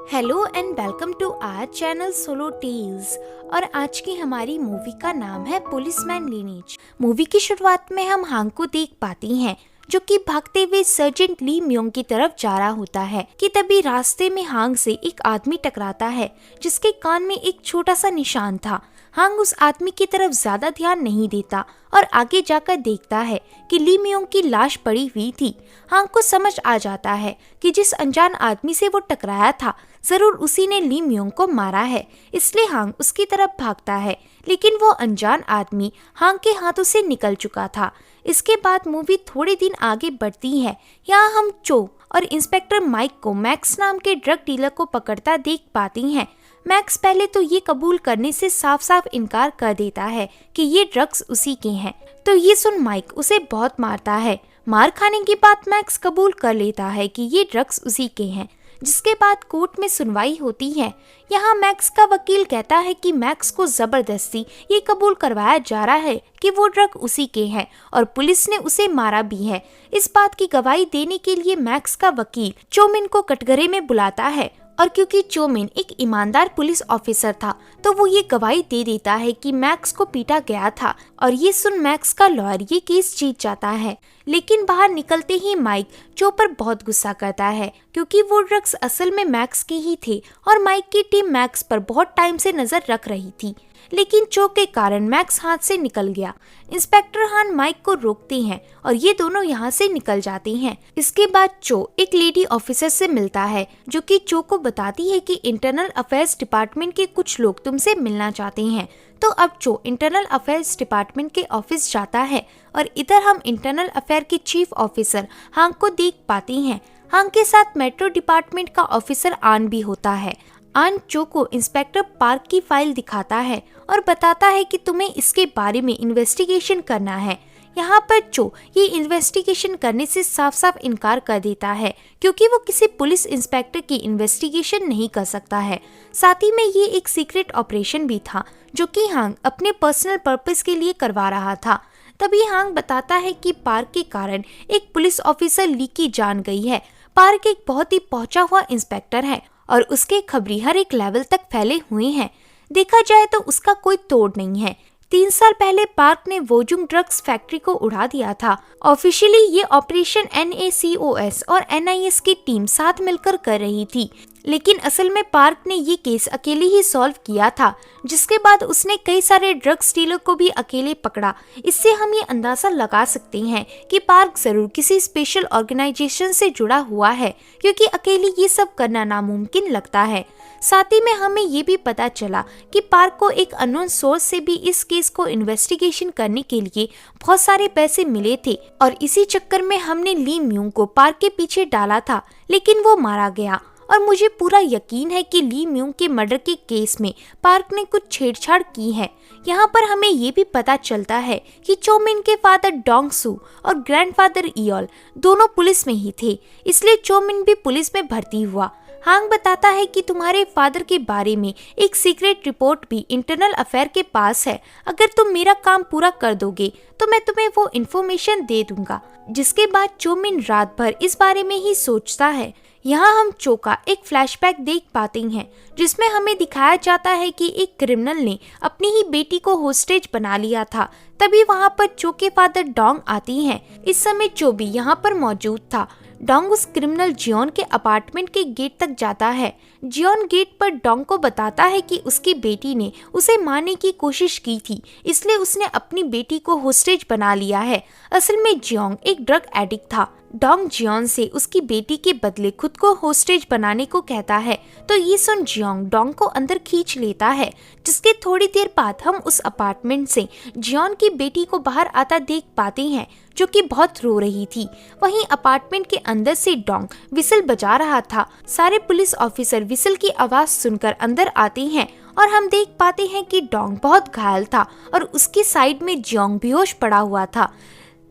Hello and welcome to our channel Solo Tales. और आज की हमारी मूवी का नाम है पुलिसमैन लिनेज। मूवी की शुरुआत में हम हांग को देख पाती हैं जो कि भागते हुए सर्जेंट ली म्योंग की तरफ जा रहा होता है कि तभी रास्ते में हांग से एक आदमी टकराता है जिसके कान में एक छोटा सा निशान था। हांग उस आदमी की तरफ ज्यादा ध्यान नहीं देता और आगे जाकर देखता है कि ली म्योंग की लाश पड़ी हुई थी। हांग को समझ आ जाता है कि जिस अनजान आदमी से वो टकराया था जरूर उसी ने ली म्योंग को मारा है, इसलिए हांग उसकी तरफ भागता है, लेकिन वो अनजान आदमी हांग के हाथों से निकल चुका था। इसके बाद मूवी थोड़े दिन आगे बढ़ती है। यहाँ हम चो और इंस्पेक्टर माइक को मैक्स नाम के ड्रग डीलर को पकड़ता देख पाती हैं। मैक्स पहले तो ये कबूल करने से साफ साफ इनकार कर देता है कि ये ड्रग्स उसी के हैं, तो ये सुन माइक उसे बहुत मारता है। मार खाने के बाद मैक्स कबूल कर लेता है कि ये ड्रग्स उसी के हैं, जिसके बाद कोर्ट में सुनवाई होती है। यहाँ मैक्स का वकील कहता है कि मैक्स को जबरदस्ती ये कबूल करवाया जा रहा है कि वो ड्रग उसी के हैं और पुलिस ने उसे मारा भी है। इस बात की गवाही देने के लिए मैक्स का वकील चोमिन को कटघरे में बुलाता है और क्योंकि चोमिन एक ईमानदार पुलिस ऑफिसर था तो वो ये गवाही दे देता है कि मैक्स को पीटा गया था और ये सुन मैक्स का लॉयर ये केस जीत जाता है। लेकिन बाहर निकलते ही माइक चो पर बहुत गुस्सा करता है क्योंकि वो ड्रग्स असल में मैक्स के ही थे और माइक की टीम मैक्स पर बहुत टाइम से नजर रख रही थी, लेकिन चो के कारण मैक्स हाथ से निकल गया। इंस्पेक्टर हान माइक को रोकते हैं और ये दोनों यहाँ से निकल जाते हैं। इसके बाद चो एक लेडी ऑफिसर से मिलता है जो कि चो को बताती है कि इंटरनल अफेयर्स डिपार्टमेंट के कुछ लोग तुमसे मिलना चाहते हैं। तो अब चो इंटरनल अफेयर्स डिपार्टमेंट के ऑफिस जाता है और इधर हम इंटरनल अफेयर के चीफ ऑफिसर हांग को देख पाती हैं। हांग के साथ मेट्रो डिपार्टमेंट का ऑफिसर आन भी होता है। आन चो को इंस्पेक्टर पार्क की फाइल दिखाता है और बताता है कि तुम्हें इसके बारे में इन्वेस्टिगेशन करना है। यहाँ पर चो ये इन्वेस्टिगेशन करने से साफ साफ इनकार कर देता है क्योंकि वो किसी पुलिस इंस्पेक्टर की इन्वेस्टिगेशन नहीं कर सकता है। साथ ही में ये एक सीक्रेट ऑपरेशन भी था जो कि हांग अपने पर्सनल पर्पस के लिए करवा रहा था। तभी हांग बताता है कि पार्क के कारण एक पुलिस ऑफिसर ली की जान गई है। पार्क एक बहुत ही पहुंचा हुआ इंस्पेक्टर है और उसके खबरी हर एक लेवल तक फैले हुए हैं। देखा जाए तो उसका कोई तोड़ नहीं है। 3 साल पहले पार्क ने वोजुंग ड्रग्स फैक्ट्री को उड़ा दिया था। ऑफिशियली ये ऑपरेशन NACOS और NIS की टीम साथ मिलकर कर रही थी, लेकिन असल में पार्क ने ये केस अकेले ही सॉल्व किया था, जिसके बाद उसने कई सारे ड्रग्स डीलर को भी अकेले पकड़ा। इससे हम ये अंदाजा लगा सकते हैं कि पार्क जरूर किसी स्पेशल ऑर्गेनाइजेशन से जुड़ा हुआ है क्योंकि अकेले ये सब करना नामुमकिन लगता है। साथ ही में हमें ये भी पता चला कि पार्क को एक अननोन सोर्स से भी इस केस को इन्वेस्टिगेशन करने के लिए बहुत सारे पैसे मिले थे और इसी चक्कर में हमने ली म्योंग को पार्क के पीछे डाला था, लेकिन वो मारा गया। और मुझे पूरा यकीन है कि ली म्योंग के मर्डर के केस में पार्क ने कुछ छेड़छाड़ की है। यहाँ पर हमें ये भी पता चलता है कि चोमिन के फादर डोंग सू और ग्रैंडफादर इयोल दोनों पुलिस में ही थे, इसलिए चोमिन भी पुलिस में भर्ती हुआ। हांग बताता है कि तुम्हारे फादर के बारे में एक सीक्रेट रिपोर्ट भी इंटरनल अफेयर के पास है। अगर तुम मेरा काम पूरा कर दोगे तो मैं तुम्हें वो इन्फॉर्मेशन दे दूंगा। जिसके बाद चोमिन रात भर इस बारे में ही सोचता है। यहाँ हम चो का एक फ्लैशबैक देख पाते हैं जिसमें हमें दिखाया जाता है कि एक क्रिमिनल ने अपनी ही बेटी को होस्टेज बना लिया था। तभी वहाँ पर चो के फादर डोंग आती हैं। इस समय चो भी यहाँ पर मौजूद था। डोंग उस क्रिमिनल जियोन के अपार्टमेंट के गेट तक जाता है। जियोन गेट पर डोंग को बताता है कि उसकी बेटी ने उसे मारने की कोशिश की थी, इसलिए उसने अपनी बेटी को होस्टेज बना लिया है। असल में जियोंग एक ड्रग एडिक्ट था। डोंग जियोन से उसकी बेटी के बदले खुद को होस्टेज बनाने को कहता है, तो ये सुन जियोंग डोंग को अंदर खींच लेता है। जिसके थोड़ी देर बाद हम उस अपार्टमेंट से जियोन की बेटी को बाहर आता देख पाते हैं जो कि बहुत रो रही थी। वहीं अपार्टमेंट के अंदर से डोंग विसल बजा रहा था। सारे पुलिस ऑफिसर विसल की आवाज सुनकर अंदर आते हैं और हम देख पाते हैं कि डोंग बहुत घायल था और उसकी साइड में जियोंग बेहोश पड़ा हुआ था।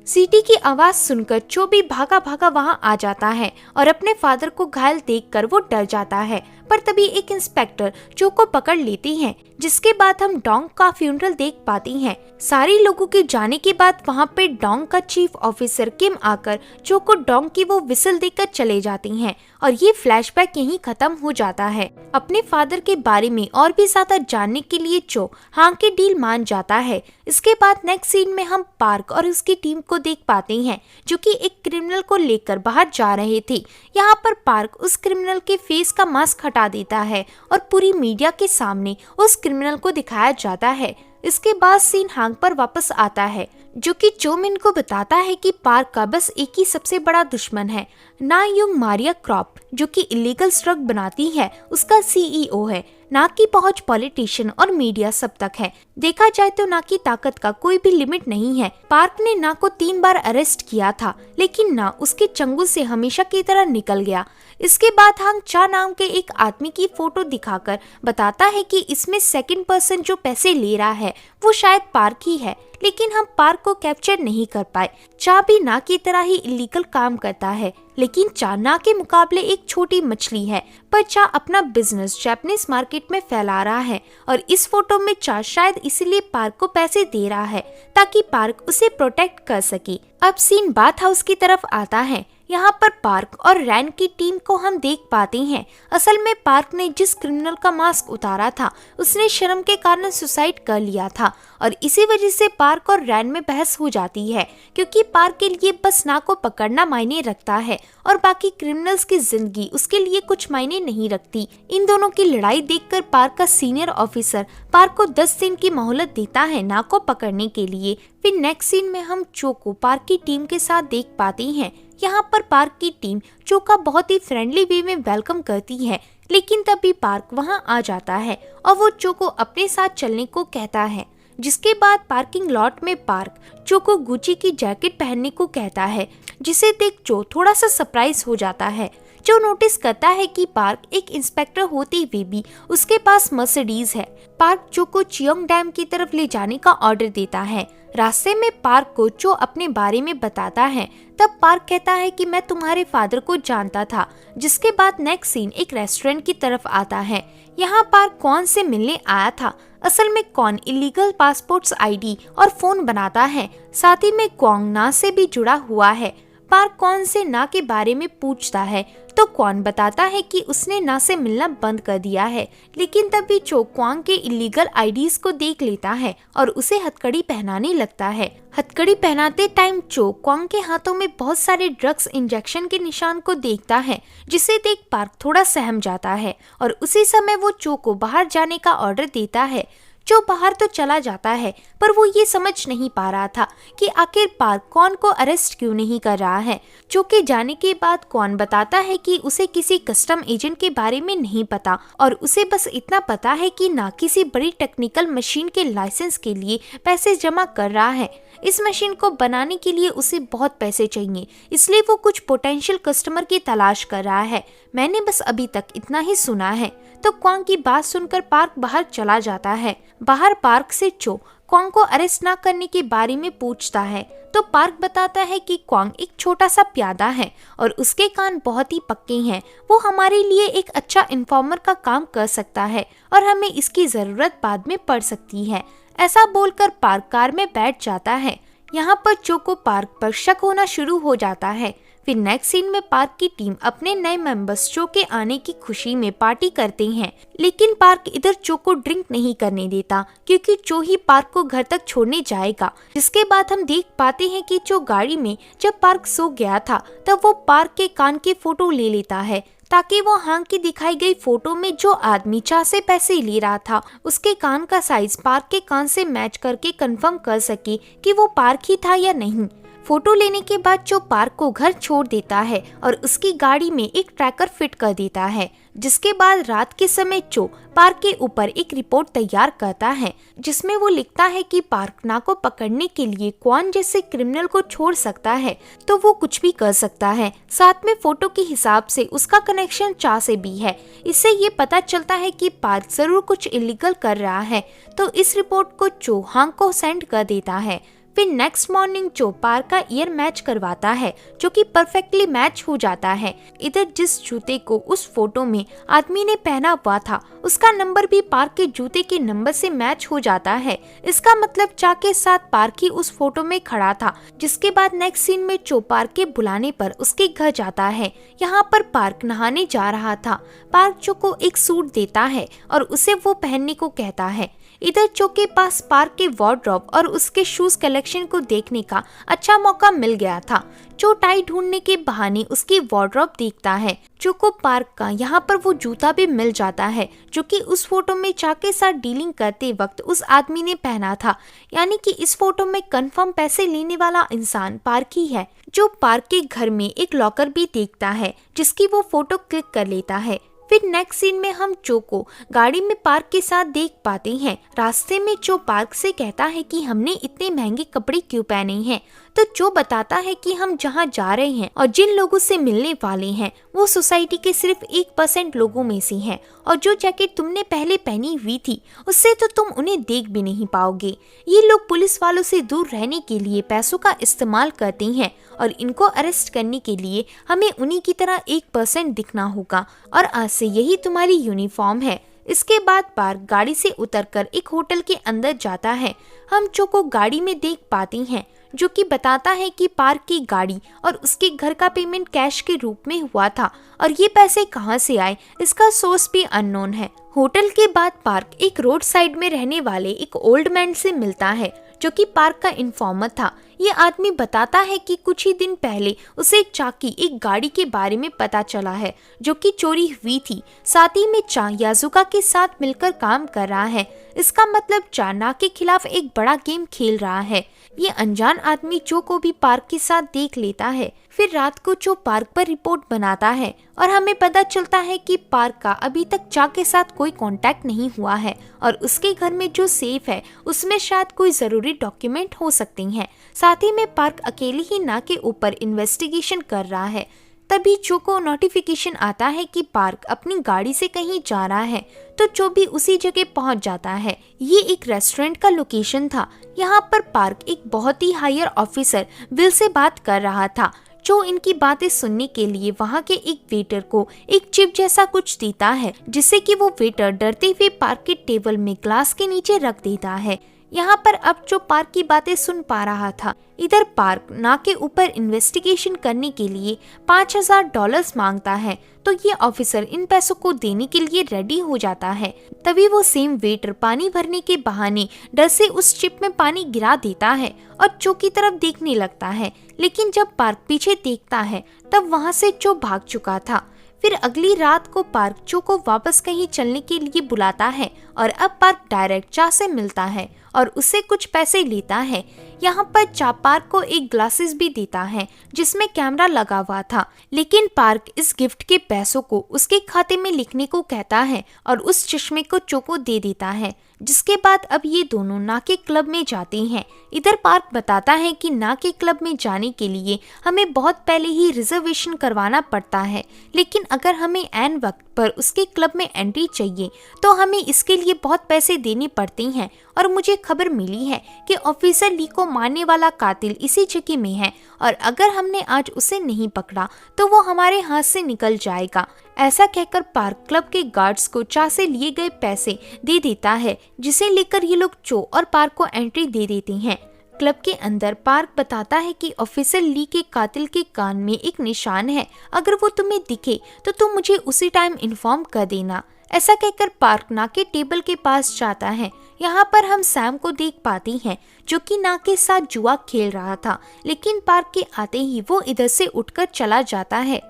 सीटी की आवाज सुनकर चो भी भागा भागा वहाँ आ जाता है और अपने फादर को घायल देखकर वो डर जाता है। पर तभी एक इंस्पेक्टर चो को पकड़ लेती है, जिसके बाद हम डोंग का फ्यूनरल देख पाती हैं। सारे लोगों के जाने के बाद वहाँ पे डोंग का चीफ ऑफिसर किम आकर चो को डोंग की वो विसल देकर चले जाती हैं और ये फ्लैशबैक यहीं खत्म हो जाता है। अपने फादर के बारे में और भी ज्यादा जानने के लिए चो हांग की डील मान जाता है। इसके बाद नेक्स्ट सीन में हम पार्क और उसकी टीम को देख पाते हैं, जो कि एक क्रिमिनल को लेकर बाहर जा रहे थे। यहाँ पर पार्क उस क्रिमिनल के फेस का मास्क हटा देता है और पूरी मीडिया के सामने उस क्रिमिनल को दिखाया जाता है। इसके बाद सीन हांग पर वापस आता है, जो कि चो मिन को बताता है कि पार्क का बस एक ही सबसे बड़ा दुश्मन है, ना युंग मारिया क्रॉप, जो कि इलीगल ड्रग बनाती है, उसका सीईओ है। ना की पहुंच पॉलिटिशियन और मीडिया सब तक है। देखा जाए तो ना की ताकत का कोई भी लिमिट नहीं है। पार्क ने ना को 3 बार अरेस्ट किया था, लेकिन ना उसके चंगुल से हमेशा की तरह निकल गया। इसके बाद हांग चा नाम के एक आदमी की फोटो दिखाकर बताता है कि इसमें सेकंड पर्सन जो पैसे ले रहा है वो शायद पार्क ही है, लेकिन हम पार्क को कैप्चर नहीं कर पाए। चा भी ना की तरह ही इलीगल काम करता है, लेकिन चा ना के मुकाबले एक छोटी मछली है। पर चा अपना बिजनेस जापानीज मार्केट में फैला रहा है और इस फोटो में चा शायद इसीलिए पार्क को पैसे दे रहा है ताकि पार्क उसे प्रोटेक्ट कर सके। अब सीन बाथ हाउस की तरफ आता है। यहाँ पर पार्क और रैन की टीम को हम देख पाते हैं। असल में पार्क ने जिस क्रिमिनल का मास्क उतारा था उसने शर्म के कारण सुसाइड कर लिया था और इसी वजह से पार्क और रैन में बहस हो जाती है, क्योंकि पार्क के लिए बस ना को पकड़ना मायने रखता है और बाकी क्रिमिनल्स की जिंदगी उसके लिए कुछ मायने नहीं रखती। इन दोनों की लड़ाई देखकर पार्क का सीनियर ऑफिसर पार्क को 10 दिन की मोहलत देता है ना को पकड़ने के लिए। फिर नेक्स्ट सीन में हम चो को पार्क की टीम के साथ देख पाते हैं। यहाँ पर पार्क की टीम चो का बहुत ही फ्रेंडली वे में वेलकम करती है, लेकिन तभी पार्क वहाँ आ जाता है और वो चो को अपने साथ चलने को कहता है। जिसके बाद पार्किंग लॉट में पार्क चो को गुची की जैकेट पहनने को कहता है, जिसे देख चो थोड़ा सा सरप्राइज हो जाता है। जो नोटिस करता है कि पार्क एक इंस्पेक्टर होते हुए भी उसके पास मर्सिडीज है। पार्क चो को चियोंग डैम की तरफ ले जाने का ऑर्डर देता है। रास्ते में पार्क को चो अपने बारे में बताता है। तब पार्क कहता है कि मैं तुम्हारे फादर को जानता था। जिसके बाद नेक्स्ट सीन एक रेस्टोरेंट की तरफ आता है। यहाँ पार्क कौन से मिलने आया था। असल में कौन इलीगल पासपोर्ट्स, आईडी और फोन बनाता है, साथ ही में क्वांग ना से भी जुड़ा हुआ है। पार्क कौन से ना के बारे में पूछता है तो कौन बताता है कि उसने ना से मिलना बंद कर दिया है, लेकिन तभी चो क्वांग के इलीगल आईडीज को देख लेता है और उसे हथकड़ी पहनाने लगता है। हथकड़ी पहनाते टाइम चो क्वांग के हाथों में बहुत सारे ड्रग्स इंजेक्शन के निशान को देखता है, जिसे देख पार्क थोड़ा सहम जाता है और उसी समय वो चो को बाहर जाने का ऑर्डर देता है। जो बाहर तो चला जाता है, पर वो ये समझ नहीं पा रहा था कि आखिर पार्क कौन को अरेस्ट क्यों नहीं कर रहा है। जो के जाने के बाद कौन बताता है कि उसे किसी कस्टम एजेंट के बारे में नहीं पता और उसे बस इतना पता है कि ना किसी बड़ी टेक्निकल मशीन के लाइसेंस के लिए पैसे जमा कर रहा है। इस मशीन को बनाने के लिए उसे बहुत पैसे चाहिए, इसलिए वो कुछ पोटेंशियल कस्टमर की तलाश कर रहा है। मैंने बस अभी तक इतना ही सुना है। तो क्वांग की बात सुनकर पार्क बाहर चला जाता है। बाहर पार्क से चो क्वांग को अरेस्ट ना करने के बारे में पूछता है तो पार्क बताता है कि क्वांग एक छोटा सा प्यादा है और उसके कान बहुत ही पक्के हैं। वो हमारे लिए एक अच्छा इन्फॉर्मर का काम कर सकता है और हमें इसकी जरूरत बाद में पड़ सकती है। ऐसा बोलकर पार्क कार में बैठ जाता है। यहाँ पर चो को पार्क पर शक होना शुरू हो जाता है। फिर नेक्स्ट सीन में पार्क की टीम अपने नए मेंबर्स चो के आने की खुशी में पार्टी करते हैं, लेकिन पार्क इधर चो को ड्रिंक नहीं करने देता क्योंकि चो ही पार्क को घर तक छोड़ने जाएगा। जिसके बाद हम देख पाते हैं कि चो गाड़ी में जब पार्क सो गया था तब वो पार्क के कान की फोटो ले लेता है ताकि वो हांग की दिखाई गई फोटो में जो आदमी चा से पैसे ले रहा था उसके कान का साइज पार्क के कान से मैच करके कंफर्म कर सके कि वो पार्क ही था या नहीं। फोटो लेने के बाद चो पार्क को घर छोड़ देता है और उसकी गाड़ी में एक ट्रैकर फिट कर देता है। जिसके बाद रात के समय चो पार्क के ऊपर एक रिपोर्ट तैयार करता है जिसमें वो लिखता है कि पार्क ना को पकड़ने के लिए कौन जैसे क्रिमिनल को छोड़ सकता है तो वो कुछ भी कर सकता है। साथ में फोटो के हिसाब से उसका कनेक्शन चा से भी है। इससे ये पता चलता है कि पार्क जरूर कुछ इलीगल कर रहा है। तो इस रिपोर्ट को चो हांग को सेंड कर देता है। फिर नेक्स्ट मॉर्निंग चो पार्क का ईयर मैच करवाता है जो कि परफेक्टली मैच हो जाता है। इधर जिस जूते को उस फोटो में आदमी ने पहना हुआ था उसका नंबर भी पार्क के जूते के नंबर से मैच हो जाता है। इसका मतलब चा के साथ पार्क ही उस फोटो में खड़ा था। जिसके बाद नेक्स्ट सीन में चो पार्क के बुलाने पर उसके घर जाता है। यहाँ पर पार्क नहाने जा रहा था। पार्क चो को एक सूट देता है और उसे वो पहनने को कहता है। इधर चो के पास पार्क के वार्डरोब और उसके शूज कलेक्शन को देखने का अच्छा मौका मिल गया था। चो टाई ढूंढने के बहाने उसकी वार्डरोब देखता है। चो को पार्क का यहाँ पर वो जूता भी मिल जाता है जो कि उस फोटो में चा के साथ डीलिंग करते वक्त उस आदमी ने पहना था। यानी कि इस फोटो में कंफर्म पैसे लेने वाला इंसान पार्क ही है। जो पार्क के घर में एक लॉकर भी देखता है जिसकी वो फोटो क्लिक कर लेता है। फिर नेक्स्ट सीन में हम चो को गाड़ी में पार्क के साथ देख पाते हैं। रास्ते में चो पार्क से कहता है कि हमने इतने महंगे कपड़े क्यों पहने हैं। तो चो बताता है कि हम जहाँ जा रहे हैं और जिन लोगों से मिलने वाले हैं वो सोसाइटी के सिर्फ 1% लोगों में से हैं और जो जैकेट तुमने पहले पहनी हुई थी उससे तो तुम उन्हें देख भी नहीं पाओगे। ये लोग पुलिस वालों से दूर रहने के लिए पैसों का इस्तेमाल करते हैं और इनको अरेस्ट करने के लिए हमें उन्हीं की तरह 1% दिखना होगा और आज से यही तुम्हारी यूनिफॉर्म है। इसके बाद पार्क गाड़ी से उतरकर एक होटल के अंदर जाता है। हम चो को गाड़ी में देख पाते हैं जो कि बताता है कि पार्क की गाड़ी और उसके घर का पेमेंट कैश के रूप में हुआ था और ये पैसे कहां से आए इसका सोर्स भी अननोन है। होटल के बाद पार्क एक रोड साइड में रहने वाले एक ओल्ड मैन से मिलता है जो कि पार्क का इन्फॉर्मर था। ये आदमी बताता है कि कुछ ही दिन पहले उसे चा की एक गाड़ी के बारे में पता चला है जो कि चोरी हुई थी। साथ ही में चा याजुका के साथ मिलकर काम कर रहा है। इसका मतलब चा ना के खिलाफ एक बड़ा गेम खेल रहा है। ये अनजान आदमी चो को भी पार्क के साथ देख लेता है। फिर रात को चो पार्क पर रिपोर्ट बनाता है और हमें पता चलता है कि पार्क का अभी तक चा के साथ कोई कांटेक्ट नहीं हुआ है और उसके घर में जो सेफ है उसमें शायद कोई जरूरी डॉक्यूमेंट हो सकते हैं। साथ ही में पार्क अकेले ही ना के ऊपर इन्वेस्टिगेशन कर रहा है। तभी चो को नोटिफिकेशन आता है कि पार्क अपनी गाड़ी से कहीं जा रहा है। तो चो भी उसी जगह पहुंच जाता है। ये एक रेस्टोरेंट का लोकेशन था। यहाँ पर पार्क एक बहुत ही हायर ऑफिसर विल से बात कर रहा था। चो इनकी बातें सुनने के लिए वहाँ के एक वेटर को एक चिप जैसा कुछ देता है जिससे कि वो वेटर डरते हुए पार्क के टेबल में ग्लास के नीचे रख देता है। यहाँ पर अब चो पार्क की बातें सुन पा रहा था। इधर पार्क ना के ऊपर इन्वेस्टिगेशन करने के लिए $5000 मांगता है। तो ये ऑफिसर इन पैसों को देने के लिए रेडी हो जाता है। तभी वो सेम वेटर पानी भरने के बहाने डर से उस चिप में पानी गिरा देता है और चो की तरफ देखने लगता है। लेकिन जब पार्क पीछे देखता है तब वहाँ से चो भाग चुका था। फिर अगली रात को पार्क चो को वापस कहीं चलने के लिए बुलाता है और अब पार्क डायरेक्ट चा से मिलता है और उससे कुछ पैसे लेता है। यहाँ पर चा पार्क को एक ग्लासेस भी देता है जिसमें कैमरा लगा हुआ था। लेकिन पार्क इस गिफ्ट के पैसों को उसके खाते में लिखने को कहता है और उस चश्मे को चो को दे देता है। जिसके बाद अब ये दोनों ना के क्लब में जाते हैं। इधर पार्क बताता है कि ना के क्लब में जाने के लिए हमें बहुत पहले ही रिजर्वेशन करवाना पड़ता है, लेकिन अगर हमें ऐन वक्त पर उसके क्लब में एंट्री चाहिए तो हमें इसके लिए बहुत पैसे देने पड़ते हैं। और मुझे खबर मिली है कि ऑफिसर ली को मारने वाला कातिल इसी जगह में है और अगर हमने आज उसे नहीं पकड़ा तो वो हमारे हाथ से निकल जाएगा। ऐसा कहकर पार्क क्लब के गार्ड्स को चा से लिए गए पैसे दे देता है जिसे लेकर ये लोग चो और पार्क को एंट्री दे देते हैं। क्लब के अंदर पार्क बताता है कि ऑफिसर ली के कातिल के कान में एक निशान है, अगर वो तुम्हें दिखे तो तुम मुझे उसी टाइम इन्फॉर्म कर देना। ऐसा कहकर पार्क ना के टेबल के पास जाता है। यहाँ पर हम सैम को देख पाते हैं जो कि ना के साथ जुआ खेल रहा था, लेकिन पार्क के आते ही वो इधर से उठकर चला जाता है।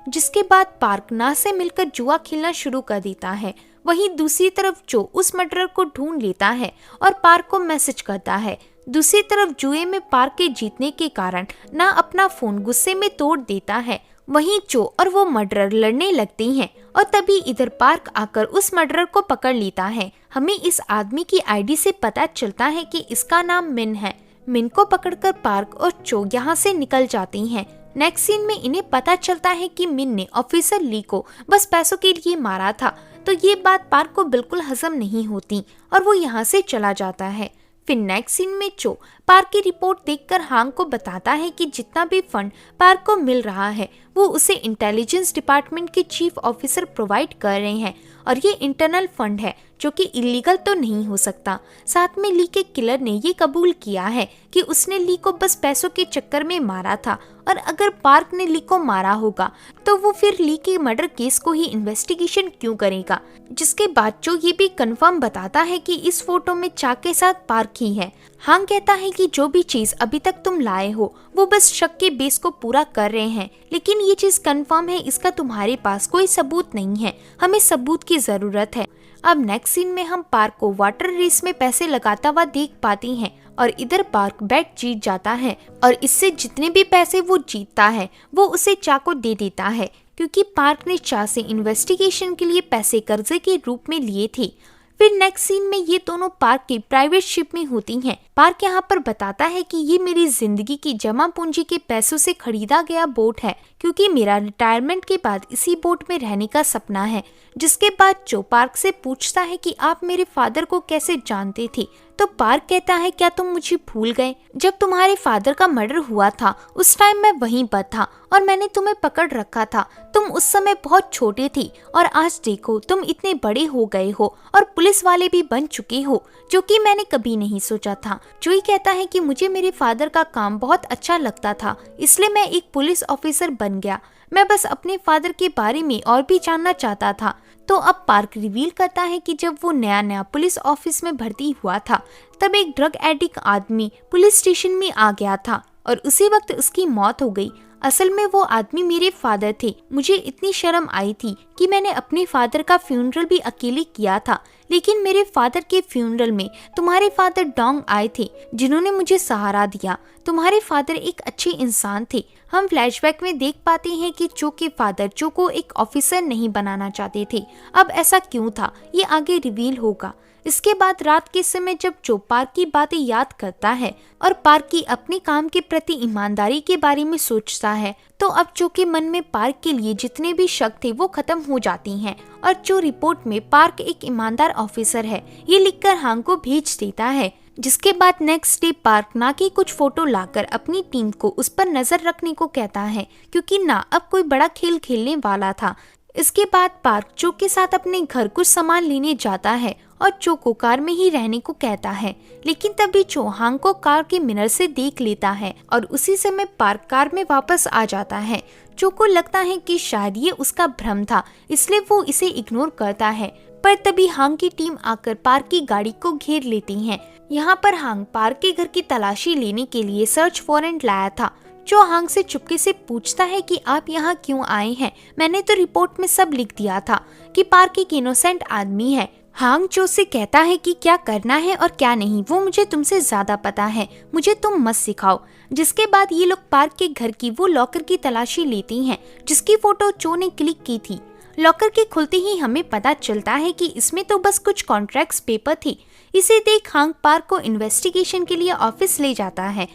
जिसके बाद पार्क ना से मिलकर जुआ खेलना शुरू कर देता है। वहीं दूसरी तरफ जो उस मर्डरर को ढूंढ लेता है और पार्क को मैसेज करता है। दूसरी तरफ जुए में पार्क के जीतने के कारण ना अपना फोन गुस्से में तोड़ देता है। वहीं चो और वो मर्डरर लड़ने लगते हैं और तभी इधर पार्क आकर उस मर्डरर को पकड़ लेता है। हमें इस आदमी की आईडी से पता चलता है कि इसका नाम मिन है। मिन को पकड़कर पार्क और चो यहाँ से निकल जाते हैं। नेक्स्ट सीन में इन्हें पता चलता है कि मिन ने ऑफिसर ली को बस पैसों के लिए मारा था। तो ये बात पार्क को बिल्कुल हजम नहीं होती और वो यहाँ से चला जाता है। फिर नेक्स्ट सीन में चो पार्क की रिपोर्ट देखकर हांग को बताता है कि जितना भी फंड पार्क को मिल रहा है वो उसे इंटेलिजेंस डिपार्टमेंट के चीफ ऑफिसर प्रोवाइड कर रहे हैं और ये इंटरनल फंड है जो कि इलीगल तो नहीं हो सकता। साथ में ली के किलर ने ये कबूल किया है कि उसने ली को बस पैसों के चक्कर में मारा था और अगर पार्क ने ली को मारा होगा तो वो फिर ली के मर्डर केस को ही इन्वेस्टिगेशन क्यों करेगा। जिसके बाद जो ये भी कंफर्म बताता है कि इस फोटो में चा के साथ पार्क ही है। हांग कहता है कि जो भी चीज अभी तक तुम लाए हो वो बस शक के बेस को पूरा कर रहे हैं, लेकिन ये चीज कंफर्म है इसका तुम्हारे पास कोई सबूत नहीं है, हमें सबूत की जरूरत है। अब नेक्स्ट सीन में हम पार्क को वाटर रेस में पैसे लगाता हुआ देख पाती हैं और इधर पार्क बेट जीत जाता है और इससे जितने भी पैसे वो जीतता है वो उसे चा को दे देता है क्योंकि पार्क ने चा से इन्वेस्टिगेशन के लिए पैसे कर्जे के रूप में लिए थे। फिर नेक्स्ट सीन में ये दोनों पार्क की प्राइवेट शिप में होती हैं। पार्क यहाँ पर बताता है कि ये मेरी जिंदगी की जमा पूंजी के पैसों से खरीदा गया बोट है क्योंकि मेरा रिटायरमेंट के बाद इसी बोट में रहने का सपना है। जिसके बाद जो पार्क से पूछता है कि आप मेरे फादर को कैसे जानते थे, तो पार्क कहता है क्या तुम मुझे भूल गए? जब तुम्हारे फादर का मर्डर हुआ था उस टाइम मैं वहीं पर था और मैंने तुम्हें पकड़ रखा था। तुम उस समय बहुत छोटे थे और आज देखो तुम इतने बड़े हो गए हो और पुलिस वाले भी बन चुके हो, जो कि मैंने कभी नहीं सोचा था। जोई कहता है कि मुझे मेरे फादर का काम बहुत अच्छा लगता था इसलिए मैं एक पुलिस ऑफिसर बन गया। मैं बस अपने फादर के बारे में और भी जानना चाहता था। तो अब पार्क रिवील करता है कि जब वो नया पुलिस ऑफिस में भर्ती हुआ था तब एक ड्रग एडिक्ट आदमी पुलिस स्टेशन में आ गया था और उसी वक्त उसकी मौत हो गई। असल में वो आदमी मेरे फादर थे। मुझे इतनी शर्म आई थी कि मैंने अपने फादर का फ्यूनरल भी अकेले किया था, लेकिन मेरे फादर के फ्यूनरल में तुम्हारे फादर डोंग आए थे जिन्होंने मुझे सहारा दिया। तुम्हारे फादर एक अच्छे इंसान थे। हम फ्लैशबैक में देख पाते हैं कि चो के फादर चो को एक ऑफिसर नहीं बनाना चाहते थे। अब ऐसा क्यों था ये आगे रिवील होगा। इसके बाद रात के समय जब चो पार्क की बातें याद करता है और पार्क की अपने काम के प्रति ईमानदारी के बारे में सोचता है तो अब चो के मन में पार्क के लिए जितने भी शक थे वो खत्म हो जाती हैं और चो रिपोर्ट में पार्क एक ईमानदार ऑफिसर है ये लिखकर हांग को भेज देता है। जिसके बाद नेक्स्ट डे पार्क ना की कुछ फोटो लाकर अपनी टीम को उस पर नजर रखने को कहता है क्योंकि ना अब कोई बड़ा खेल खेलने वाला था। इसके बाद पार्क चो के साथ अपने घर कुछ सामान लेने जाता है और चो को कार में ही रहने को कहता है, लेकिन तभी चो हांग को कार के मिरर से देख लेता है और उसी समय पार्क कार में वापस आ जाता है। चो को लगता है कि शायद ये उसका भ्रम था इसलिए वो इसे इग्नोर करता है, पर तभी हांग की टीम आकर पार्क की गाड़ी को घेर लेती है। यहाँ पर हांग पार्क के घर की तलाशी लेने के लिए सर्च वारंट लाया था। चो हांग से चुपके से पूछता है कि आप यहाँ क्यों आए हैं? मैंने तो रिपोर्ट में सब लिख दिया था कि पार्क एक इनोसेंट आदमी है। हांग चो से कहता है कि क्या करना है और क्या नहीं वो मुझे तुमसे ज्यादा पता है, मुझे तुम मत सिखाओ। जिसके बाद ये लोग पार्क के घर की वो लॉकर की तलाशी लेती हैं जिसकी फोटो चो ने क्लिक की थी। लॉकर के खुलते ही हमें पता चलता है कि इसमें तो बस कुछ कॉन्ट्रैक्ट्स पेपर थे। इसे देख हांग पार्क को इन्वेस्टिगेशन के लिए ऑफिस ले जाता है।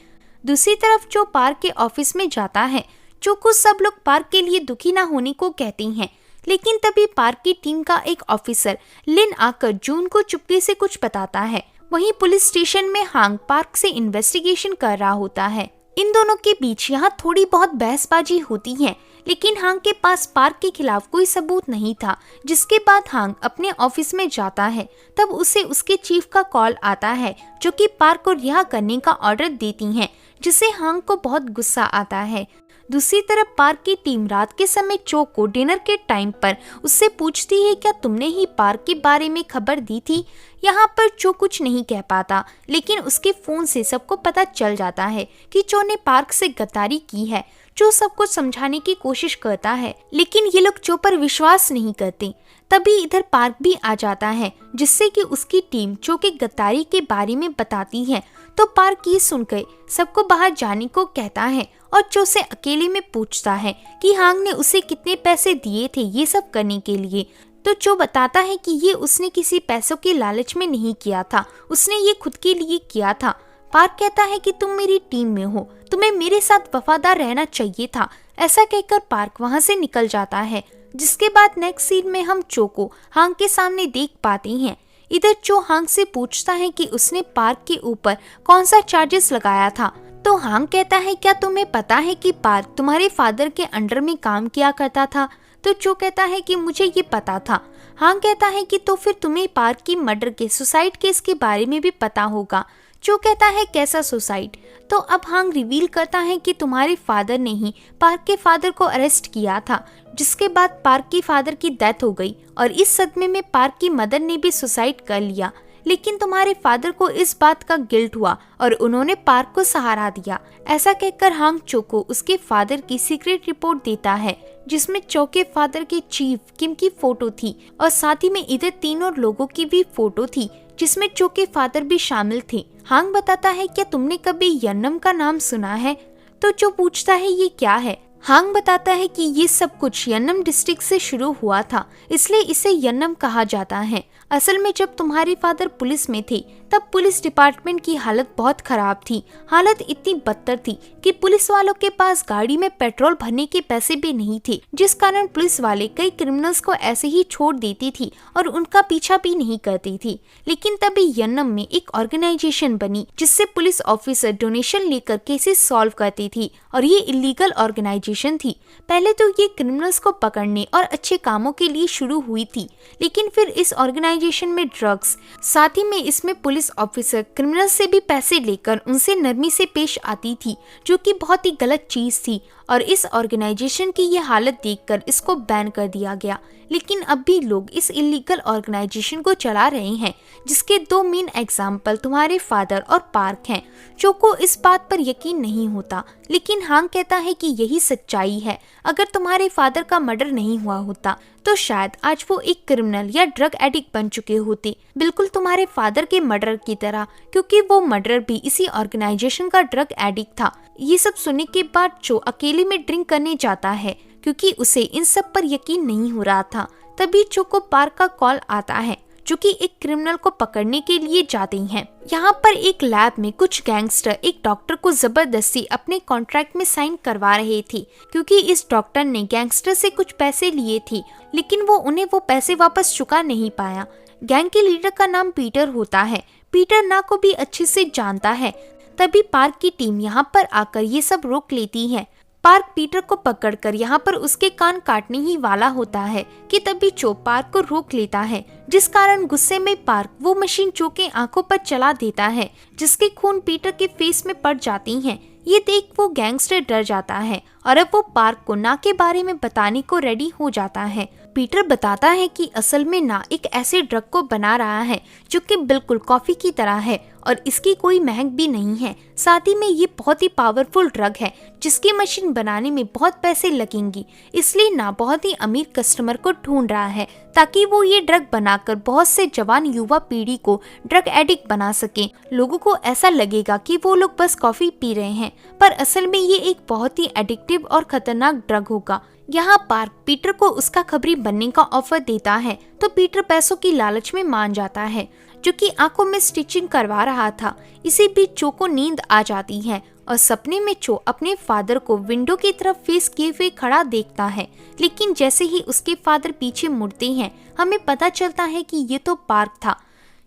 दूसरी तरफ चो पार्क के ऑफिस में जाता है। चो को सब लोग पार्क के लिए दुखी ना होने को कहती हैं, लेकिन तभी पार्क की टीम का एक ऑफिसर लिन आकर जून को चुपके से कुछ बताता है। वहीं पुलिस स्टेशन में हांग पार्क से इन्वेस्टिगेशन कर रहा होता है। इन दोनों के बीच यहाँ थोड़ी बहुत बहसबाजी होती है, लेकिन हांग के पास पार्क के खिलाफ कोई सबूत नहीं था। जिसके बाद हांग अपने ऑफिस में जाता है, तब उसे उसके चीफ का कॉल आता है जो कि पार्क को रिहा करने का ऑर्डर देती हैं, जिससे हांग को बहुत गुस्सा आता है। दूसरी तरफ पार्क की टीम रात के समय चो को डिनर के टाइम पर उससे पूछती है क्या तुमने ही पार्क के बारे में खबर दी थी। यहाँ पर चो कुछ नहीं कह पाता, लेकिन उसके फोन से सबको पता चल जाता है कि चो ने पार्क से गद्दारी की है। चो सबको समझाने की कोशिश करता है, लेकिन ये लोग चो पर विश्वास नहीं करते। तभी इधर पार्क भी आ जाता है, जिससे कि उसकी टीम चो के गद्दारी के बारे में बताती है। तो पार्क ये सुनकर सबको बाहर जाने को कहता है और चो से अकेले में पूछता है कि हांग ने उसे कितने पैसे दिए थे ये सब करने के लिए। तो चो बताता है कि ये उसने किसी पैसों के लालच में नहीं किया था, उसने ये खुद के लिए किया था। पार्क कहता है कि तुम मेरी टीम में हो, तुम्हें मेरे साथ वफादार रहना चाहिए था। ऐसा कहकर पार्क वहाँ से निकल जाता है। जिसके बाद नेक्स्ट सीन में हम चो को हांग के सामने देख पाते हैं। इधर चो हांग से पूछता है कि उसने पार्क के ऊपर कौन सा चार्जेस लगाया था। तो हांग कहता है क्या तुम्हें पता है कि पार्क तुम्हारे फादर के अंडर में काम किया करता था। तो चो कहता है कि मुझे ये पता था। हांग कहता है कि तो फिर तुम्हें पार्क की मर्डर के सुसाइड केस के बारे में भी पता होगा। चो कहता है कैसा सुसाइड। तो अब हांग रिवील करता है कि तुम्हारे फादर ने ही पार्क के फादर को अरेस्ट किया था, जिसके बाद पार्क की फादर की डेथ हो गई और इस सदमे में पार्क की मदर ने भी सुसाइड कर लिया। लेकिन तुम्हारे फादर को इस बात का गिल्ट हुआ और उन्होंने पार्क को सहारा दिया। ऐसा कहकर हांग चो को उसके फादर की सीक्रेट रिपोर्ट देता है, जिसमें चो के फादर के चीफ किम की फोटो थी और साथ ही में इधर तीनों लोगों की भी फोटो थी, जिसमें चो के फादर भी शामिल थे। हांग बताता है क्या तुमने कभी यन्नम का नाम सुना है। तो चो पूछता है ये क्या है। हांग बताता है कि ये सब कुछ यन्नम डिस्ट्रिक्ट से शुरू हुआ था, इसलिए इसे यन्नम कहा जाता है। असल में जब तुम्हारे फादर पुलिस में थे तब पुलिस डिपार्टमेंट की हालत बहुत खराब थी। हालत इतनी बदतर थी कि पुलिस वालों के पास गाड़ी में पेट्रोल भरने के पैसे भी नहीं थे, जिस कारण पुलिस वाले कई क्रिमिनल्स को ऐसे ही छोड़ देती थी और उनका पीछा भी नहीं करती थी। लेकिन तभी यन्नम में एक ऑर्गेनाइजेशन बनी जिससे पुलिस ऑफिसर डोनेशन लेकर केसेस सॉल्व करती थी और ये इलीगल ऑर्गेनाइजेशन थी। पहले तो ये क्रिमिनल्स को पकड़ने और अच्छे कामों के लिए शुरू हुई थी, लेकिन फिर इस ऑर्गेनाइजेशन में ड्रग्स, साथ ही में इसमें पुलिस ऑफिसर क्रिमिनल से भी पैसे लेकर उनसे नरमी से पेश आती थी, जो कि बहुत ही गलत चीज थी। और इस ऑर्गेनाइजेशन की ये हालत देखकर इसको बैन कर दिया गया। लेकिन अब भी लोग इस इलीगल ऑर्गेनाइजेशन को चला रहे हैं, जिसके दो मेन एग्जाम्पल तुम्हारे फादर और पार्क हैं। चो को इस बात पर यकीन नहीं होता, लेकिन हांग कहता है कि यही सच्चाई है। अगर तुम्हारे फादर का मर्डर नहीं हुआ होता तो शायद आज वो एक क्रिमिनल या ड्रग एडिक्ट बन चुके होते, बिल्कुल तुम्हारे फादर के मर्डर की तरह, क्योंकि वो मर्डर भी इसी ऑर्गेनाइजेशन का ड्रग एडिक्ट था। ये सब सुनने के बाद चो अकेले में ड्रिंक करने जाता है, क्योंकि उसे इन सब पर यकीन नहीं हो रहा था। तभी चो को पार्क का कॉल आता है, जो कि एक क्रिमिनल को पकड़ने के लिए जाते हैं। यहाँ पर एक लैब में कुछ गैंगस्टर एक डॉक्टर को जबरदस्ती अपने कॉन्ट्रैक्ट में साइन करवा रहे थे, क्योंकि इस डॉक्टर ने गैंगस्टर से कुछ पैसे लिए थे, लेकिन वो उन्हें वो पैसे वापस चुका नहीं पाया। गैंग के लीडर का नाम पीटर होता है। पीटर ना को भी अच्छे से जानता है। तभी पार्क की टीम यहाँ पर आकर ये सब रोक लेती है। पार्क पीटर को पकड़कर यहाँ पर उसके कान काटने ही वाला होता है कि तभी चो पार्क को रोक लेता है, जिस कारण गुस्से में पार्क वो मशीन चो के आंखों पर चला देता है, जिसके खून पीटर के फेस में पड़ जाती हैं। ये देख वो गैंगस्टर डर जाता है और अब वो पार्क को ना के बारे में बताने को रेडी हो जाता है। पीटर बताता है कि असल में ना एक ऐसे ड्रग को बना रहा है जो कि बिल्कुल कॉफी की तरह है और इसकी कोई महक भी नहीं है। साथ ही में ये बहुत ही पावरफुल ड्रग है, जिसकी मशीन बनाने में बहुत पैसे लगेंगी, इसलिए ना बहुत ही अमीर कस्टमर को ढूंढ रहा है ताकि वो ये ड्रग बनाकर बहुत से जवान युवा पीढ़ी को ड्रग एडिक्ट बना सके। लोगों को ऐसा लगेगा कि वो लोग बस कॉफी पी रहे हैं, पर असल में ये एक बहुत ही एडिक्टिव और खतरनाक ड्रग होगा। यहाँ पार्क पीटर को उसका खबरी बनने का ऑफर देता है, तो पीटर पैसों की लालच में मान जाता है, जो कि आंखों में स्टिचिंग करवा रहा था। इसी बीच चो को नींद आ जाती है और सपने में चो अपने फादर को विंडो की तरफ फेस किए हुए खड़ा देखता है। लेकिन जैसे ही उसके फादर पीछे मुड़ते हैं, हमें पता चलता है कि ये तो पार्क था।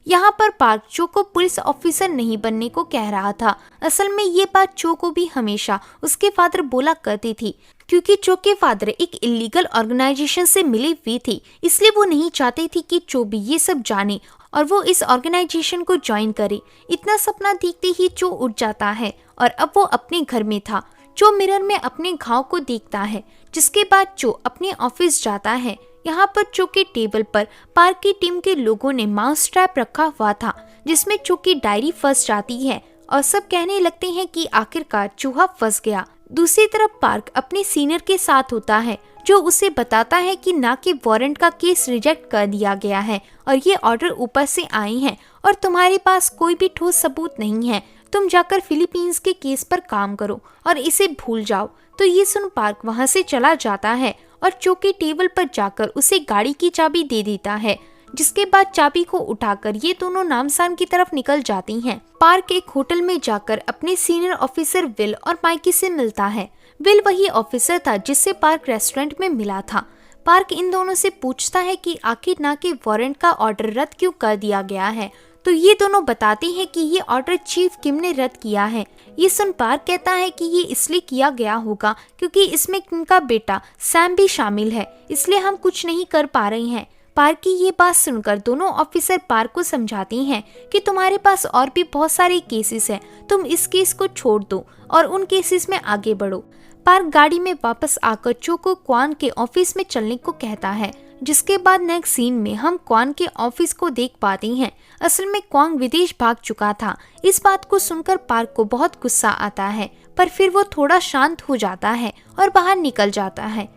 यहाँ पर पार्क चो को पुलिस ऑफिसर नहीं बनने को कह रहा था। असल में ये बात चो को भी हमेशा उसके फादर बोला करती थी, क्योंकि चो के फादर एक इलीगल ऑर्गेनाइजेशन से मिले हुए थे, इसलिए वो नहीं चाहते थे कि चो भी ये सब जाने और वो इस ऑर्गेनाइजेशन को ज्वाइन करे। इतना सपना देखते ही चो उठ जाता है और अब वो अपने घर में था। चो मिरर में अपने घाव को देखता है, जिसके बाद चो अपने ऑफिस जाता है। यहाँ पर चो के टेबल पर पार्क की टीम के लोगों ने माउस ट्रैप रखा हुआ था, जिसमें चो की डायरी फंस जाती है और सब कहने लगते हैं कि आखिरकार चूहा फंस गया। दूसरी तरफ पार्क अपने सीनियर के साथ होता है, जो उसे बताता है कि ना के वारंट का केस रिजेक्ट कर दिया गया है और ये ऑर्डर ऊपर से आए हैं और तुम्हारे पास कोई भी ठोस सबूत नहीं है। तुम जाकर फिलीपींस के केस पर काम करो और इसे भूल जाओ। तो ये सुन पार्क वहाँ से चला जाता है और चो के टेबल पर जाकर उसे गाड़ी की चाबी दे देता है, जिसके बाद चाबी को उठाकर ये दोनों नामसान की तरफ निकल जाती हैं। पार्क एक होटल में जाकर अपने सीनियर ऑफिसर विल और माइकी से मिलता है। विल वही ऑफिसर था जिससे पार्क रेस्टोरेंट में मिला था। पार्क इन दोनों से पूछता है कि आखिर ना के वारंट का ऑर्डर रद्द क्यों कर दिया गया है। तो ये दोनों बताते हैं कि ये ऑर्डर चीफ किम ने रद्द किया है। ये सुन पार्क कहता है कि ये इसलिए किया गया होगा क्योंकि इसमें किम का बेटा सैम भी शामिल है, इसलिए हम कुछ नहीं कर पा रहे हैं। पार्क की ये बात सुनकर दोनों ऑफिसर पार्क को समझाती हैं कि तुम्हारे पास और भी बहुत सारे केसेस हैं, तुम इस केस को छोड़ दो और उन केसेस में आगे बढ़ो। पार्क गाड़ी में वापस आकर चो को क्वान के ऑफिस में चलने को कहता है, जिसके बाद नेक्स्ट सीन में हम क्वान के ऑफिस को देख पाते हैं। असल में क्वांग विदेश भाग चुका था। इस बात को सुनकर पार्क को बहुत गुस्सा आता है, पर फिर वो थोड़ा शांत हो जाता है और बाहर निकल जाता है।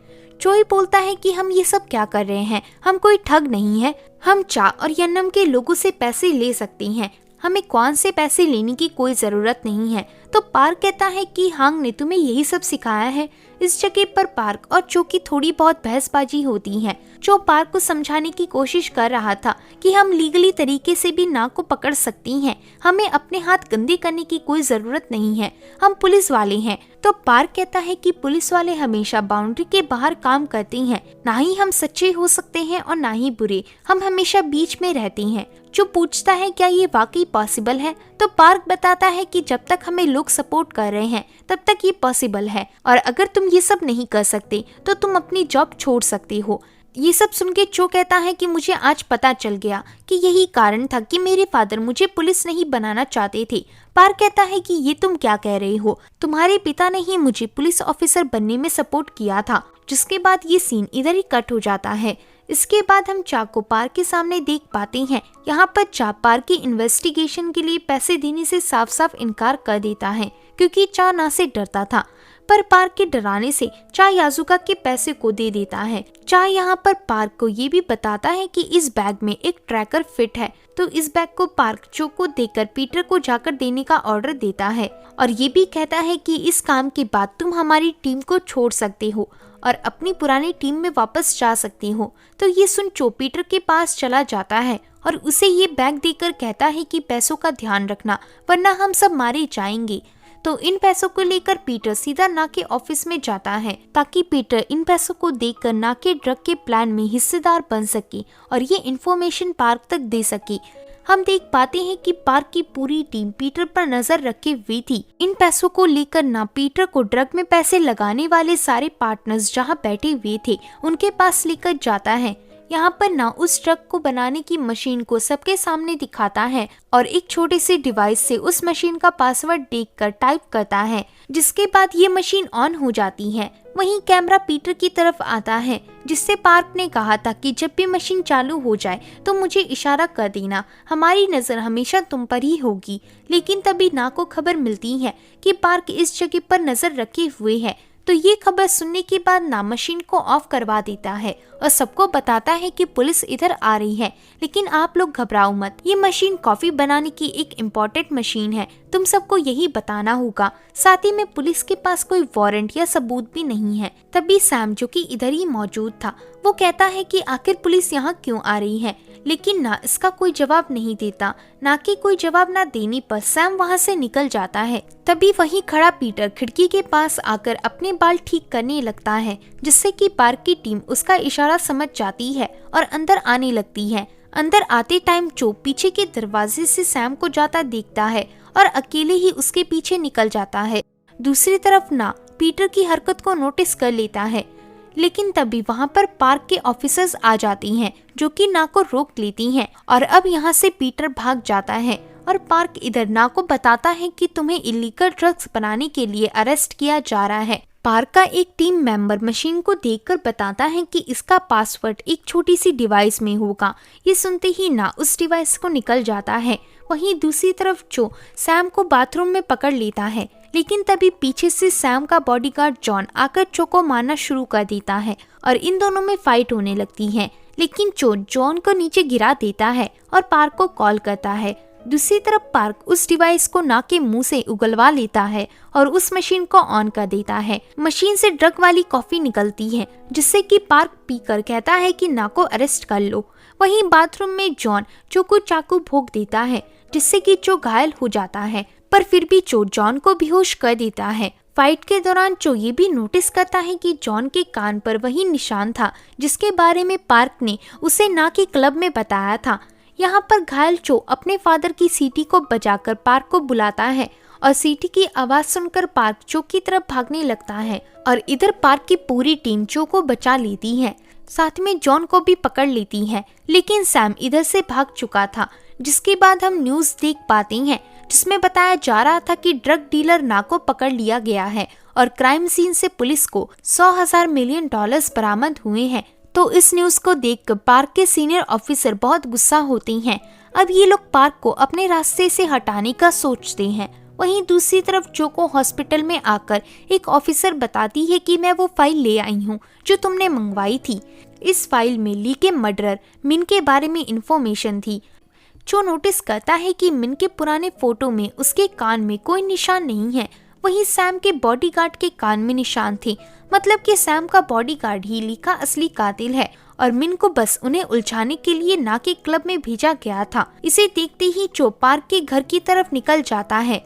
चोई बोलता है कि हम ये सब क्या कर रहे हैं, हम कोई ठग नहीं है, हम चा और यन्नम के लोगों से पैसे ले सकते हैं, हमें क्वान से पैसे लेने की कोई जरूरत नहीं है। तो पार्क कहता है कि हांग ने तुम्हें यही सब सिखाया है। इस जगह पर पार्क और चो की थोड़ी बहुत बहसबाजी होती है। चो पार्क को समझाने की कोशिश कर रहा था कि हम लीगली तरीके से भी नाक को पकड़ सकती हैं, हमें अपने हाथ गंदे करने की कोई जरूरत नहीं है, हम पुलिस वाले हैं। तो पार्क कहता है कि पुलिस वाले हमेशा बाउंड्री के बाहर काम करते हैं, ना ही हम सच्चे हो सकते हैं और ना ही बुरे, हम हमेशा बीच में रहते हैं। जो पूछता है क्या ये वाकई पॉसिबल है, तो पार्क बताता है कि जब तक हमें लोग सपोर्ट कर रहे हैं तब तक ये पॉसिबल है, और अगर तुम ये सब नहीं कर सकते तो तुम अपनी जॉब छोड़ सकते हो। ये सब सुन के चो कहता है कि मुझे आज पता चल गया कि यही कारण था कि मेरे फादर मुझे पुलिस नहीं बनाना चाहते थे। पार्क कहता है कि ये तुम क्या कह रहे हो, तुम्हारे पिता ने ही मुझे पुलिस ऑफिसर बनने में सपोर्ट किया था। जिसके बाद ये सीन इधर ही कट हो जाता है। इसके बाद हम चा को पार्क के सामने देख पाते हैं। यहाँ पर चा पार्क की इन्वेस्टिगेशन के लिए पैसे देने से साफ साफ इनकार कर देता है, क्योंकि चा ना से डरता था। पर पार्क के डराने से चा याजुका के पैसे को दे देता है। चा यहाँ पर पार्क को ये भी बताता है कि इस बैग में एक ट्रैकर फिट है, तो इस बैग को पार्क चो को देकर पीटर को जाकर देने का ऑर्डर देता है, और ये भी कहता है कि इस काम के बाद तुम हमारी टीम को छोड़ सकते हो और अपनी पुरानी टीम में वापस जा सकते हो। तो ये सुन चो पीटर के पास चला जाता है और उसे ये बैग देकर कहता है कि पैसों का ध्यान रखना, वरना हम सब मारे जाएंगे। तो इन पैसों को लेकर पीटर सीधा ना के ऑफिस में जाता है, ताकि पीटर इन पैसों को देखकर ना के ड्रग के प्लान में हिस्सेदार बन सके और ये इन्फॉर्मेशन पार्क तक दे सके। हम देख पाते हैं कि पार्क की पूरी टीम पीटर पर नजर रखे हुई थी। इन पैसों को लेकर ना पीटर को ड्रग में पैसे लगाने वाले सारे पार्टनर्स जहां बैठे हुए थे उनके पास लेकर जाता है। यहाँ पर ना उस ड्रग को बनाने की मशीन को सबके सामने दिखाता है और एक छोटे से डिवाइस से उस मशीन का पासवर्ड देखकर टाइप करता है, जिसके बाद ये मशीन ऑन हो जाती है। वहीं कैमरा पीटर की तरफ आता है, जिससे पार्क ने कहा था कि जब भी मशीन चालू हो जाए तो मुझे इशारा कर देना, हमारी नजर हमेशा तुम पर ही होगी। लेकिन तभी ना को खबर मिलती है कि पार्क इस जगह पर नजर रखे हुए है। तो ये खबर सुनने के बाद ना मशीन को ऑफ करवा देता है और सबको बताता है कि पुलिस इधर आ रही है, लेकिन आप लोग घबराओ मत, ये मशीन कॉफी बनाने की एक इम्पोर्टेंट मशीन है, तुम सबको यही बताना होगा। साथ ही में पुलिस के पास कोई वारंट या सबूत भी नहीं है। तभी सैम, जो कि इधर ही मौजूद था, वो कहता है कि आखिर पुलिस यहाँ क्यों आ रही है, लेकिन ना इसका कोई जवाब नहीं देता। ना कि कोई जवाब ना देने पर सैम वहाँ से निकल जाता है। तभी वहीं खड़ा पीटर खिड़की के पास आकर अपने बाल ठीक करने लगता है, जिससे कि पार्क की टीम उसका इशारा समझ जाती है और अंदर आने लगती है। अंदर आते टाइम चो पीछे के दरवाजे से सैम को जाता देखता है और अकेले ही उसके पीछे निकल जाता है। दूसरी तरफ ना पीटर की हरकत को नोटिस कर लेता है, लेकिन तभी वहाँ पर पार्क के ऑफिसर्स आ जाती हैं, जो कि ना को रोक लेती हैं और अब यहाँ से पीटर भाग जाता है और पार्क इधर ना को बताता है कि तुम्हें इलीगल ड्रग्स बनाने के लिए अरेस्ट किया जा रहा है। पार्क का एक टीम मेंबर मशीन को देखकर बताता है कि इसका पासवर्ड एक छोटी सी डिवाइस में होगा। ये सुनते ही ना उस डिवाइस को निकल जाता है। वहीं दूसरी तरफ चो सैम को बाथरूम में पकड़ लेता है, लेकिन तभी पीछे से सैम का बॉडीगार्ड जॉन आकर चो को मारना शुरू कर देता है और इन दोनों में फाइट होने लगती है। लेकिन चो जॉन को नीचे गिरा देता है और पार्क को कॉल करता है। दूसरी तरफ पार्क उस डिवाइस को ना के मुंह से उगलवा लेता है और उस मशीन को ऑन कर देता है। मशीन से ड्रग वाली कॉफी निकलती है, जिससे कि पार्क पीकर कहता है कि ना को अरेस्ट कर लो। वहीं बाथरूम में जॉन चो को चाकू भोंक देता है, जिससे कि चो घायल हो जाता है, पर फिर भी चो जॉन को बेहोश कर देता है। फाइट के दौरान चो ये भी नोटिस करता है कि जॉन के कान पर वही निशान था जिसके बारे में पार्क ने उसे ना के क्लब में बताया था। यहाँ पर घायल चो अपने फादर की सीटी को बजाकर पार्क को बुलाता है और सीटी की आवाज सुनकर पार्क चो की तरफ भागने लगता है और इधर पार्क की पूरी टीम चो को बचा लेती है, साथ में जॉन को भी पकड़ लेती है। लेकिन सैम इधर से भाग चुका था, जिसके बाद हम न्यूज देख पाते हैं जिसमें बताया जा रहा था कि ड्रग डीलर ना को पकड़ लिया गया है और क्राइम सीन से पुलिस को $100 मिलियन बरामद हुए हैं। तो इस न्यूज को देखकर पार्क के सीनियर ऑफिसर बहुत गुस्सा होते हैं। अब ये लोग पार्क को अपने रास्ते से हटाने का सोचते हैं। वहीं दूसरी तरफ जो को हॉस्पिटल में आकर एक ऑफिसर बताती है कि मैं वो फाइल ले आई हूँ जो तुमने मंगवाई थी। इस फाइल में ली के मर्डरर मिन के बारे में इंफॉर्मेशन थी। जो नोटिस करता है कि मिन के पुराने फोटो में उसके कान में कोई निशान नहीं है, वहीं सैम के बॉडीगार्ड के कान में निशान थे। मतलब कि सैम का बॉडीगार्ड ही ली का असली कातिल है और मिन को बस उन्हें उलझाने के लिए ना के क्लब में भेजा गया था। इसे देखते ही चो पार्क के घर की तरफ निकल जाता है।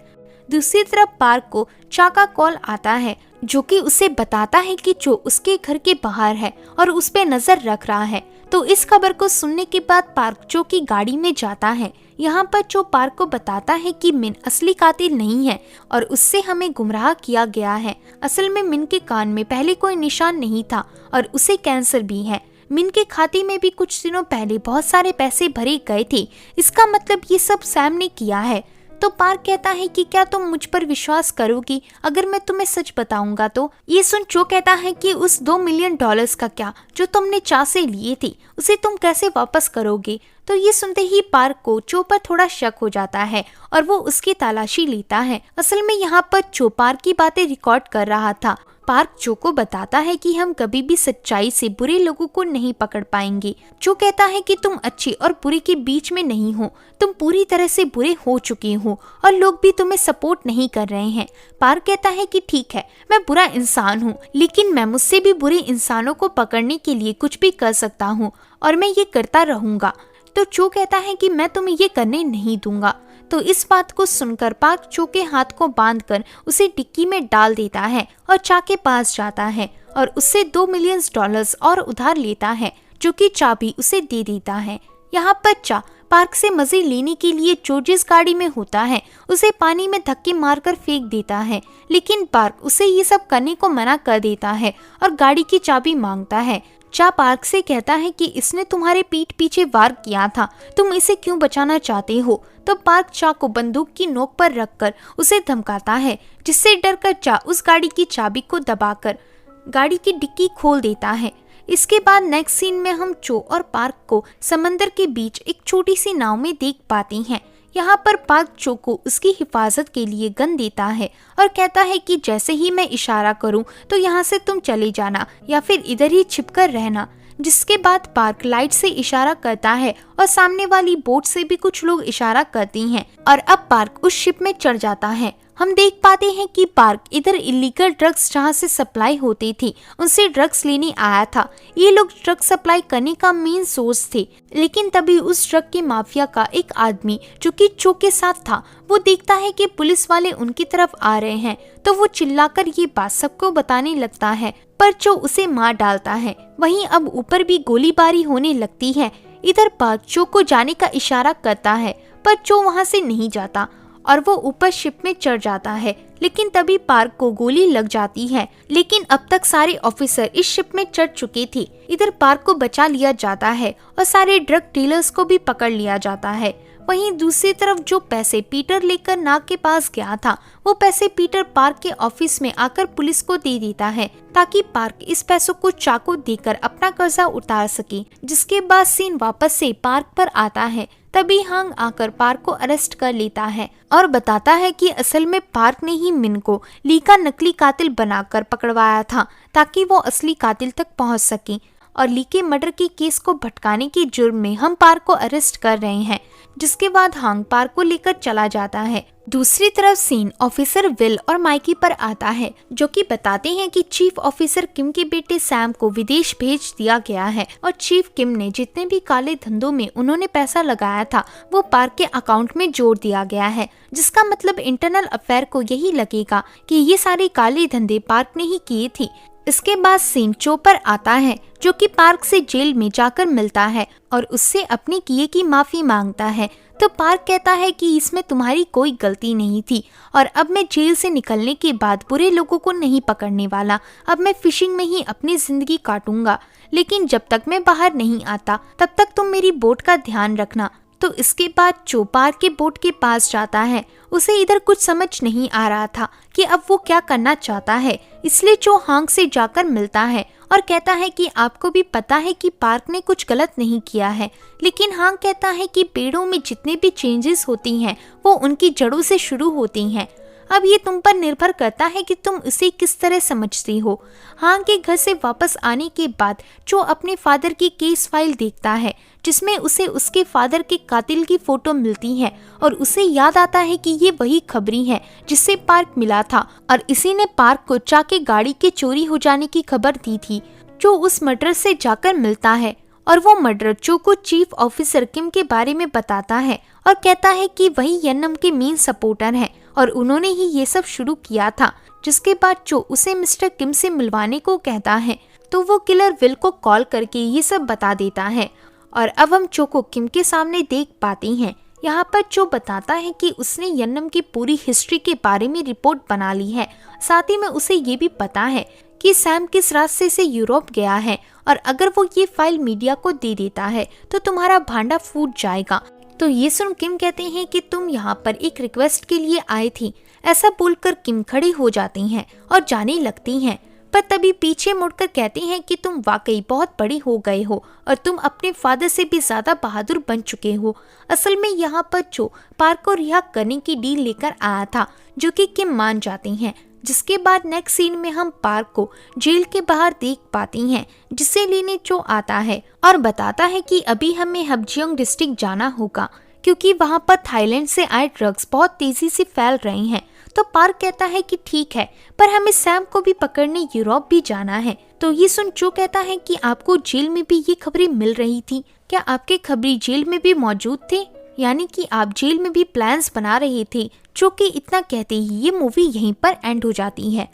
दूसरी तरफ पार्क को चा का कॉल आता है जो कि उसे बताता है कि चो उसके घर के बाहर है और उस पे नजर रख रहा है। तो इस खबर को सुनने के बाद पार्क चो की गाड़ी में जाता है। यहाँ पर चो पार्क को बताता है कि मिन असली कातिल नहीं है और उससे हमें गुमराह किया गया है। असल में मिन के कान में पहले कोई निशान नहीं था और उसे कैंसर भी है। मिन के खाते में भी कुछ दिनों पहले बहुत सारे पैसे भरे गए थे। इसका मतलब ये सब सैम ने किया है। तो पार्क कहता है कि क्या तुम मुझ पर विश्वास करोगी अगर मैं तुम्हें सच बताऊंगा तो? ये सुन चो कहता है कि उस $2 मिलियन का क्या जो तुमने चा से लिए थे उसे तुम कैसे वापस करोगे? तो ये सुनते ही पार्क को चो पर थोड़ा शक हो जाता है और वो उसकी तलाशी लेता है। असल में यहाँ पर चो पार्क की बातें रिकॉर्ड कर रहा था। पार्क चो को बताता है कि हम कभी भी सच्चाई से बुरे लोगों को नहीं पकड़ पाएंगे। चो कहता है कि तुम अच्छे और बुरे के बीच में नहीं हो, तुम पूरी तरह से बुरे हो चुके हो और लोग भी तुम्हें सपोर्ट नहीं कर रहे हैं। पार्क कहता है कि ठीक है, मैं बुरा इंसान हूँ, लेकिन मैं मुझसे भी बुरे इंसानों को पकड़ने के लिए कुछ भी कर सकता हूँ और मैं ये करता रहूंगा। तो चो कहता है कि मैं तुम्हें ये करने नहीं दूंगा। तो इस बात को सुनकर पार्क चो के हाथ को बांधकर उसे डिक्की में डाल देता है और चा के पास जाता है और उससे $2 मिलियन और उधार लेता है, जो कि चा भी उसे दे देता है। यहाँ पर चा पार्क से मजे लेने के लिए जो जिस गाड़ी में होता है उसे पानी में धक्के मारकर फेंक देता है, लेकिन पार्क उसे ये सब करने को मना कर देता है और गाड़ी की चाबी मांगता है। चा पार्क से कहता है कि इसने तुम्हारे पीठ पीछे वार किया था, तुम इसे क्यों बचाना चाहते हो? तो पार्क चा को बंदूक की नोक पर रखकर उसे धमकाता है, जिससे डरकर चा उस गाड़ी की चाबी को दबाकर गाड़ी की डिक्की खोल देता है। इसके बाद नेक्स्ट सीन में हम चो और पार्क को समंदर के बीच एक छोटी सी नाव में देख पाते हैं। यहाँ पर पार्क चो को उसकी हिफाजत के लिए गन देता है और कहता है कि जैसे ही मैं इशारा करूं तो यहाँ से तुम चले जाना या फिर इधर ही छिपकर रहना। जिसके बाद पार्क लाइट से इशारा करता है और सामने वाली बोट से भी कुछ लोग इशारा करते हैं और अब पार्क उस शिप में चढ़ जाता है। हम देख पाते हैं कि पार्क इधर इलीगल ड्रग्स जहाँ से सप्लाई होती थी उनसे ड्रग्स लेने आया था। ये लोग ड्रग सप्लाई करने का मेन सोर्स थे, लेकिन तभी उस ड्रग के माफिया का एक आदमी जो कि चो के साथ था वो देखता है कि पुलिस वाले उनकी तरफ आ रहे हैं, तो वो चिल्लाकर ये बात सबको बताने लगता है, पर चो उसे मार डालता है। वहीं अब ऊपर भी गोलीबारी होने लगती है। इधर पार्क चो को जाने का इशारा करता है, पर चो वहाँ से नहीं जाता और वो ऊपर शिप में चढ़ जाता है, लेकिन तभी पार्क को गोली लग जाती है। लेकिन अब तक सारे ऑफिसर इस शिप में चढ़ चुके थे। इधर पार्क को बचा लिया जाता है और सारे ड्रग डीलर्स को भी पकड़ लिया जाता है। वहीं दूसरी तरफ जो पैसे पीटर लेकर नाग के पास गया था वो पैसे पीटर पार्क के ऑफिस में आकर पुलिस को दे देता है, ताकि पार्क इस पैसों को चा को देकर अपना कर्जा उतार सके। जिसके बाद सीन वापस से पार्क पर आता है। तभी हांग आकर पार्क को अरेस्ट कर लेता है और बताता है कि असल में पार्क ने ही मिन को ली का नकली कातिल बनाकर पकड़वाया था, ताकि वो असली कातिल तक पहुंच सके। और ली के मर्डर के केस को भटकाने के जुर्म में हम पार्क को अरेस्ट कर रहे हैं। जिसके बाद हांग पार्क को लेकर चला जाता है। दूसरी तरफ सीन ऑफिसर विल और माइकी पर आता है, जो कि बताते हैं कि चीफ ऑफिसर किम के बेटे सैम को विदेश भेज दिया गया है और चीफ किम ने जितने भी काले धंधों में उन्होंने पैसा लगाया था वो पार्क के अकाउंट में जोड़ दिया गया है, जिसका मतलब इंटरनल अफेयर को यही लगेगा कि ये सारे काले धंधे पार्क ने ही किए थे। इसके बाद सीन चो पर आता है, जो कि पार्क से जेल में जाकर मिलता है और उससे अपने किए की माफी मांगता है। तो पार्क कहता है कि इसमें तुम्हारी कोई गलती नहीं थी और अब मैं जेल से निकलने के बाद बुरे लोगों को नहीं पकड़ने वाला, अब मैं फिशिंग में ही अपनी जिंदगी काटूंगा, लेकिन जब तक मैं बाहर नहीं आता तब तक तुम मेरी बोट का ध्यान रखना। तो इसके बाद चो पार्क के बोट के पास जाता है। उसे इधर कुछ समझ नहीं आ रहा था कि अब वो क्या करना चाहता है, इसलिए चो हांग से जाकर मिलता है और कहता है कि आपको भी पता है कि पार्क ने कुछ गलत नहीं किया है, लेकिन हांग कहता है कि पेड़ों में जितने भी चेंजेस होती हैं वो उनकी जड़ों से शुरू होती हैं। अब ये तुम पर निर्भर करता है कि तुम उसे किस तरह समझती हो। हांग के घर से वापस आने के बाद चो अपने फादर की केस फाइल देखता है, जिसमें उसे उसके फादर के कातिल की फोटो मिलती है और उसे याद आता है कि ये वही खबरी है जिससे पार्क मिला था और इसी ने पार्क को चा के गाड़ी के चोरी हो जाने की खबर दी थी। चो उस मर्डर से जाकर मिलता है और वो मर्डर चो को चीफ ऑफिसर किम के बारे में बताता है और कहता है कि वही यन्नम के मेन सपोर्टर हैं और उन्होंने ही ये सब शुरू किया था। जिसके बाद चो उसे मिस्टर किम से मिलवाने को कहता है, तो वो किलर विल को कॉल करके ये सब बता देता है और अब हम चो को किम के सामने देख पाते हैं। यहाँ पर चो बताता है कि उसने यन्नम की पूरी हिस्ट्री के बारे में रिपोर्ट बना ली है, साथ ही में उसे ये भी पता है कि सैम किस रास्ते से यूरोप गया है और अगर वो ये फाइल मीडिया को दे देता है तो तुम्हारा भांडा फूट जाएगा। तो ये सुन किम कहते हैं कि तुम यहाँ पर एक रिक्वेस्ट के लिए आए थी। ऐसा बोलकर किम खड़ी हो जाती हैं और जाने लगती हैं, पर तभी पीछे मुड़कर कहते हैं कि तुम वाकई बहुत बड़ी हो गए हो और तुम अपने फादर से भी ज्यादा बहादुर बन चुके हो। असल में यहाँ पर चो पार्क को रिहा करने की डील लेकर आया था, जो कि किम मान जाती हैं। जिसके बाद नेक्स्ट सीन में हम पार्क को जेल के बाहर देख पाती हैं, जिसे लेने चो आता है और बताता है कि अभी हमें हबजियोंग डिस्ट्रिक्ट जाना होगा क्योंकि वहाँ पर थाईलैंड से आए ड्रग्स बहुत तेजी से फैल रहे हैं। तो पार्क कहता है कि ठीक है, पर हमें सैम को भी पकड़ने यूरोप भी जाना है। तो ये सुन चो कहता है कि आपको जेल में भी ये खबरें मिल रही थी, क्या आपके खबरी जेल में भी मौजूद थे, यानी कि आप जेल में भी प्लान्स बना रहे थे। जो कि इतना कहते ही ये मूवी यहीं पर एंड हो जाती है।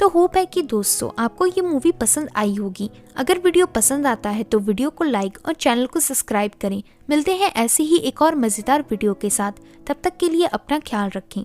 तो होप है कि दोस्तों आपको ये मूवी पसंद आई होगी। अगर वीडियो पसंद आता है तो वीडियो को लाइक और चैनल को सब्सक्राइब करें। मिलते हैं ऐसी ही एक और मज़ेदार वीडियो के साथ, तब तक के लिए अपना ख्याल रखें।